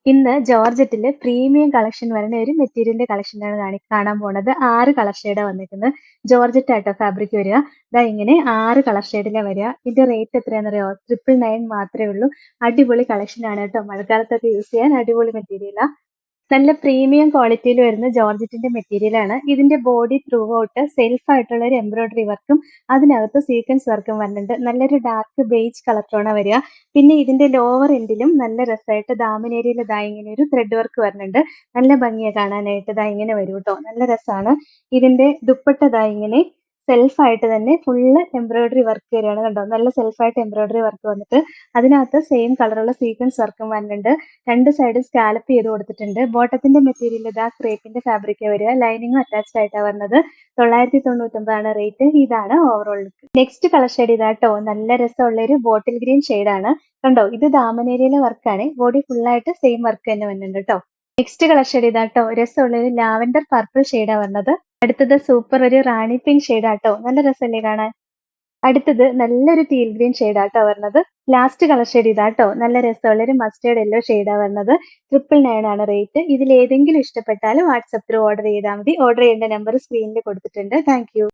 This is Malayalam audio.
ഇന്ന് ജോർജറ്റില് പ്രീമിയം കളക്ഷൻ വരുന്ന ഒരു മെറ്റീരിയലിന്റെ കളക്ഷനാണ് കാണാൻ പോണത്. 6 കളർ ഷെയ്ഡാ വന്നിരിക്കുന്നത്. ജോർജറ്റ് ആട്ടോ ഫാബ്രിക് വരിക. ദാ ഇങ്ങനെ 6 കളർ ഷെയ്ഡിലാ വരിക. ഇതിന്റെ റേറ്റ് എത്രയാണെന്നറിയോ? 999 മാത്രമേ ഉള്ളൂ. അടിപൊളി കളക്ഷൻ ആണ് കേട്ടോ. മഴക്കാലത്തൊക്കെ യൂസ് ചെയ്യാൻ അടിപൊളി മെറ്റീരിയലാ. നല്ല പ്രീമിയം ക്വാളിറ്റിയിൽ വരുന്ന ജോർജറ്റിന്റെ മെറ്റീരിയൽ ആണ്. ഇതിന്റെ ബോഡി ത്രൂ ഔട്ട് സെൽഫ് ആയിട്ടുള്ള ഒരു എംബ്രോയിഡറി വർക്കും അതിനകത്ത് സീക്വൻസ് വർക്കും വരുന്നുണ്ട്. നല്ലൊരു ഡാർക്ക് ബേജ് കളർ ടോണാ വരിക. പിന്നെ ഇതിന്റെ ലോവർ എൻഡിലും നല്ല രസമായിട്ട് ദാമൻ ഏരിയയിൽ ദാ ഇങ്ങനെ ഒരു ത്രെഡ് വർക്ക് വരുന്നുണ്ട്. നല്ല ഭംഗിയാ കാണാനായിട്ട്. ദാ ഇങ്ങനെ വരും കേട്ടോ. നല്ല രസമാണ്. ഇതിന്റെ ദുപ്പട്ട ദാ ഇങ്ങനെ സെൽഫ് ആയിട്ട് തന്നെ ഫുള്ള് എംബ്രോയിഡറി വർക്ക് വരികയാണ് കണ്ടോ. നല്ല സെൽഫായിട്ട് എംബ്രോയിഡറി വർക്ക് വന്നിട്ട് അതിനകത്ത് സെയിം കളറുള്ള സീക്വൻസ് വർക്കും വരുന്നുണ്ട്. രണ്ട് സൈഡും സ്കാലപ്പ് ചെയ്ത് കൊടുത്തിട്ടുണ്ട്. ബോട്ടത്തിന്റെ മെറ്റീരിയൽ ഇതാ ക്രേപ്പിന്റെ ഫാബ്രിക് വരിക. ലൈനിങ്ങും അറ്റാച്ച്ഡ് ആയിട്ടാണ് വരുന്നത്. 999 റേറ്റ്. ഇതാണ് overall look. Next colour shade ഇതാട്ടോ. നല്ല രസമുള്ള ഒരു ബോട്ടിൽ ഗ്രീൻ ആണ്. കണ്ടോ, ഇത് ദാമൻ ഏരിയയിലെ വർക്കാണ്. ബോഡി ഫുൾ ആയിട്ട് സെയിം വർക്ക് തന്നെ വരുന്നുണ്ട് കേട്ടോ. നെക്സ്റ്റ് കളർ ഷെയ്ഡ് ഇതാട്ടോ. രസമുള്ള ഒരു ലാവൻഡർ പർപ്പിൾ ഷെയ്ഡാ വരുന്നത്. അടുത്തത് സൂപ്പർ ഒരു റാണി പിങ്ക് ഷെയ്ഡാട്ടോ. നല്ല രസമല്ലേ കാണാൻ. അടുത്തത് നല്ലൊരു ടീൽ ഗ്രീൻ ഷെയ്ഡാട്ടോ വരുന്നത്. ലാസ്റ്റ് കളർ ഷെയ്ഡ് ഇതാട്ടോ. നല്ല രസമുള്ള ഒരു മസ്റ്റേർഡ് യെല്ലോ ഷെയ്ഡാ വരുന്നത്. 999 ആണ് റേറ്റ്. ഇതിൽ ഏതെങ്കിലും ഇഷ്ടപ്പെട്ടാൽ വാട്സപ്പ് ത്രൂ ഓർഡർ ചെയ്താൽ മതി. ഓർഡർ ചെയ്യേണ്ട നമ്പർ സ്ക്രീനിൽ കൊടുത്തിട്ടുണ്ട്. Thank you.